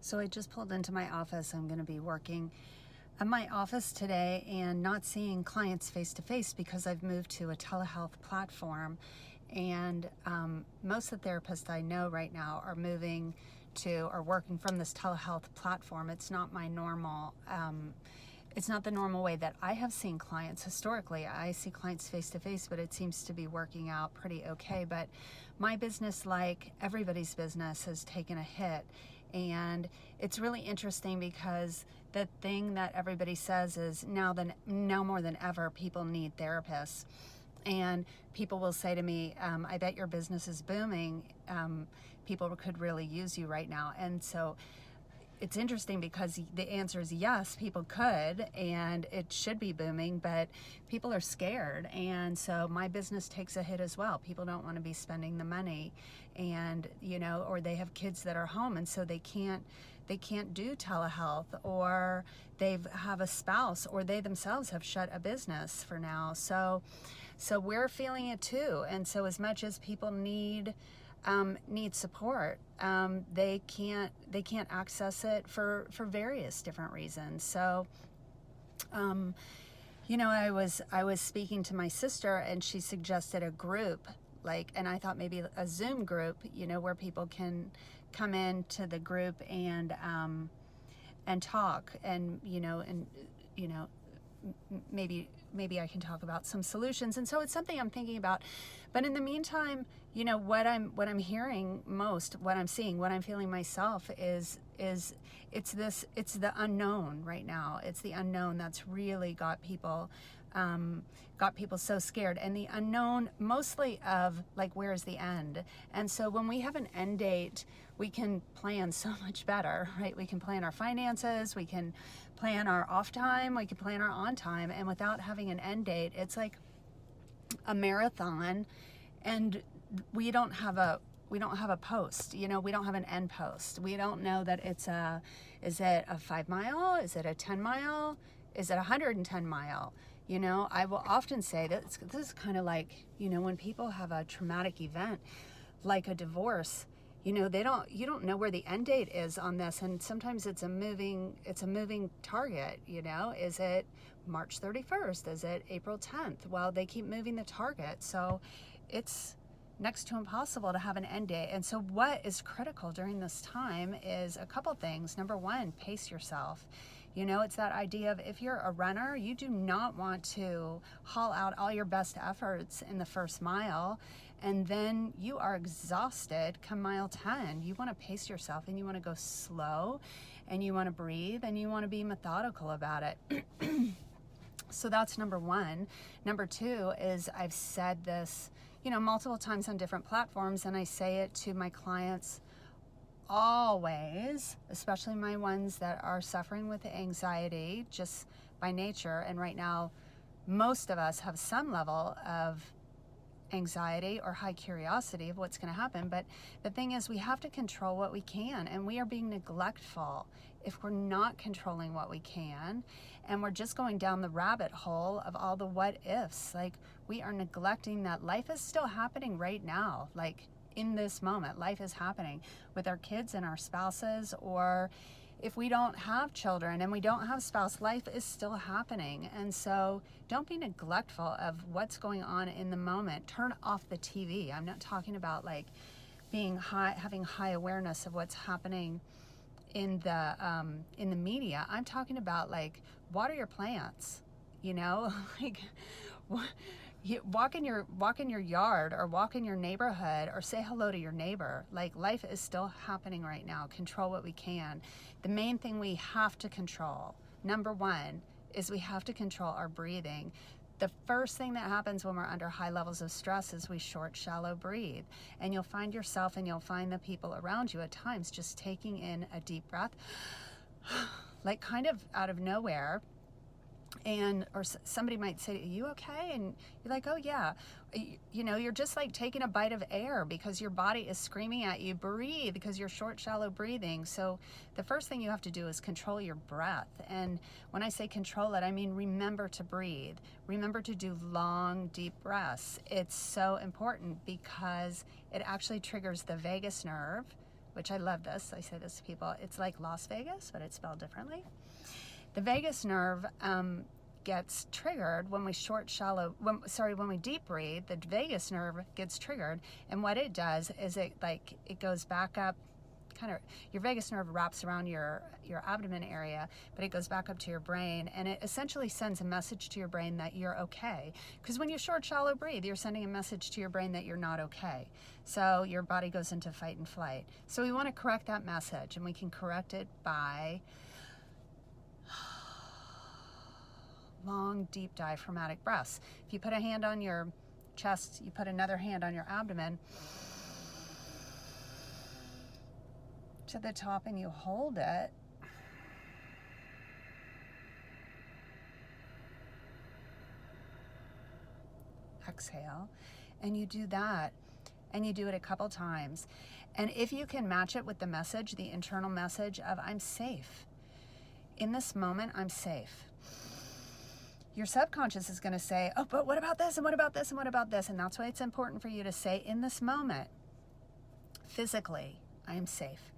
So I just pulled into my office. I'm going to be working at my office today and not seeing clients face to face because I've moved to a telehealth platform. And most of the therapists I know right now are moving to or working from this telehealth platform. It's not my normal. It's not the normal way that I have seen clients historically. I see clients face to face, but it seems to be working out pretty okay. But my business, like everybody's business, has taken a hit. And it's really interesting because the thing that everybody says is now more than ever, people need therapists. And people will say to me, I bet your business is booming. People could really use you right now. And so it's interesting because the answer is yes, people could, and it should be booming, but people are scared. And so my business takes a hit as well. People don't want to be spending the money, and, or they have kids that are home, and so they can't do telehealth, or they have a spouse, or they themselves have shut a business for now. So we're feeling it too. And so as much as people need support, they can't access it for various different reasons. So I was speaking to my sister, and she suggested a group, and I thought maybe a Zoom group, where people can come into the group and talk, and maybe I can talk about some solutions. And so it's something I'm thinking about. But in the meantime, what I'm hearing most, what I'm seeing, what I'm feeling myself is it's the unknown right now. It's the unknown that's really got people so scared, and the unknown mostly of where's the end. And so when we have an end date, we can plan so much better, right? We can plan our finances, we can plan our off time, we can plan our on time, and without having an end date, it's like a marathon, and we don't have a post, we don't have an end post. We don't know that is it a 5 mile? Is it a 10 mile? Is it a 110 mile? I will often say that this is kind of like, when people have a traumatic event, like a divorce, you don't know where the end date is on this. And sometimes it's a moving target, is it March 31st? Is it April 10th? Well, they keep moving the target. So it's next to impossible to have an end date. And so what is critical during this time is a couple things. Number one, pace yourself. It's that idea of, if you're a runner, you do not want to haul out all your best efforts in the first mile, and then you are exhausted come mile 10. You want to pace yourself, and you want to go slow, and you want to breathe, and you want to be methodical about it. So that's number one. Number two is, I've said this, multiple times on different platforms, and I say it to my clients always, especially my ones that are suffering with anxiety just by nature. And right now, most of us have some level of anxiety or high curiosity of what's going to happen. But the thing is, we have to control what we can, and we are being neglectful if we're not controlling what we can, and we're just going down the rabbit hole of all the what ifs. We are neglecting that life is still happening right now. In this moment, life is happening with our kids and our spouses, or if we don't have children and we don't have spouse, life is still happening. And so don't be neglectful of what's going on in the moment. Turn off the TV. I'm not talking about having high awareness of what's happening in the media. I'm talking about water your plants, walk in your yard, or walk in your neighborhood, or say hello to your neighbor. Life is still happening right now. Control what we can. The main thing we have to control, number one, is we have to control our breathing. The first thing that happens when we're under high levels of stress is we short, shallow breathe. And you'll find yourself, and you'll find the people around you at times just taking in a deep breath, kind of out of nowhere. Or somebody might say, "Are you okay?" And you're like, "Oh yeah." You're just taking a bite of air because your body is screaming at you, breathe, because you're short, shallow breathing. So the first thing you have to do is control your breath. And when I say control it, I mean remember to breathe. Remember to do long, deep breaths. It's so important because it actually triggers the vagus nerve, which I love this, I say this to people, it's like Las Vegas, but it's spelled differently. The vagus nerve gets triggered when we when we deep breathe. The vagus nerve gets triggered, and what it does is it goes back up, kind of, your vagus nerve wraps around your abdomen area, but it goes back up to your brain, and it essentially sends a message to your brain that you're okay. Because when you short, shallow breathe, you're sending a message to your brain that you're not okay. So your body goes into fight and flight. So we want to correct that message, and we can correct it by long, deep diaphragmatic breaths. If you put a hand on your chest, you put another hand on your abdomen to the top, and you hold it. Exhale, and you do that, and you do it a couple times. And if you can match it with the message, the internal message of I'm safe. In this moment, I'm safe. Your subconscious is going to say, oh, but what about this, and what about this, and what about this? And that's why it's important for you to say, in this moment, physically, I am safe.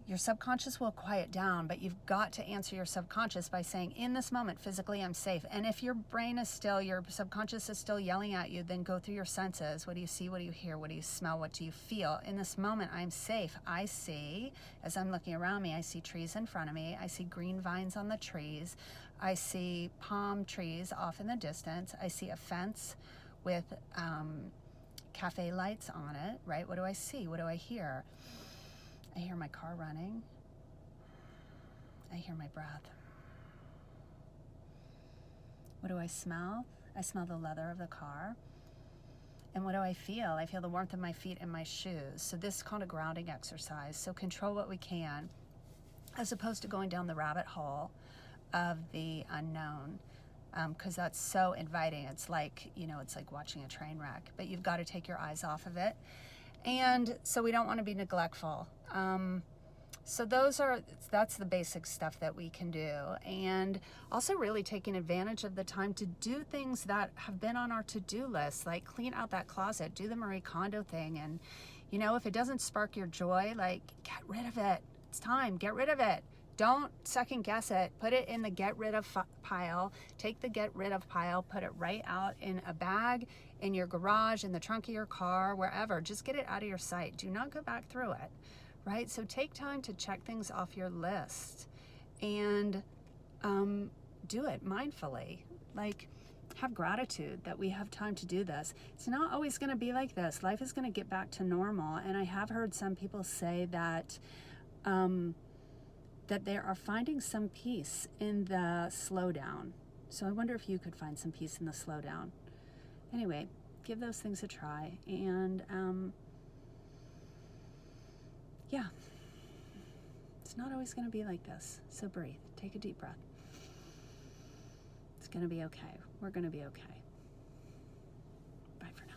Your subconscious will quiet down, but you've got to answer your subconscious by saying, in this moment, physically, I'm safe. And if your brain is still, your subconscious is still yelling at you, then go through your senses. What do you see? What do you hear? What do you smell? What do you feel? In this moment, I'm safe. I see, as I'm looking around me, I see trees in front of me. I see green vines on the trees. I see palm trees off in the distance. I see a fence with cafe lights on it, right? What do I see? What do I hear? I hear my car running. I hear my breath. What do I smell? I smell the leather of the car. And what do I feel? I feel the warmth of my feet and my shoes. So this is called a grounding exercise. So control what we can, as opposed to going down the rabbit hole of the unknown, because that's so inviting. It's like, it's like watching a train wreck, but you've got to take your eyes off of it. And so we don't want to be neglectful. So that's the basic stuff that we can do. And also really taking advantage of the time to do things that have been on our to-do list, like clean out that closet, do the Marie Kondo thing. And, if it doesn't spark your joy, get rid of it. It's time, get rid of it. Don't second guess it. Put it in the get rid of pile. Take the get rid of pile, put it right out in a bag, in your garage, in the trunk of your car, wherever. Just get it out of your sight. Do not go back through it, right? So take time to check things off your list and do it mindfully. Have gratitude that we have time to do this. It's not always going to be like this. Life is going to get back to normal. And I have heard some people say that that they are finding some peace in the slowdown. So I wonder if you could find some peace in the slowdown. Anyway, give those things a try. And yeah, it's not always going to be like this. So breathe. Take a deep breath. It's going to be okay. We're going to be okay. Bye for now.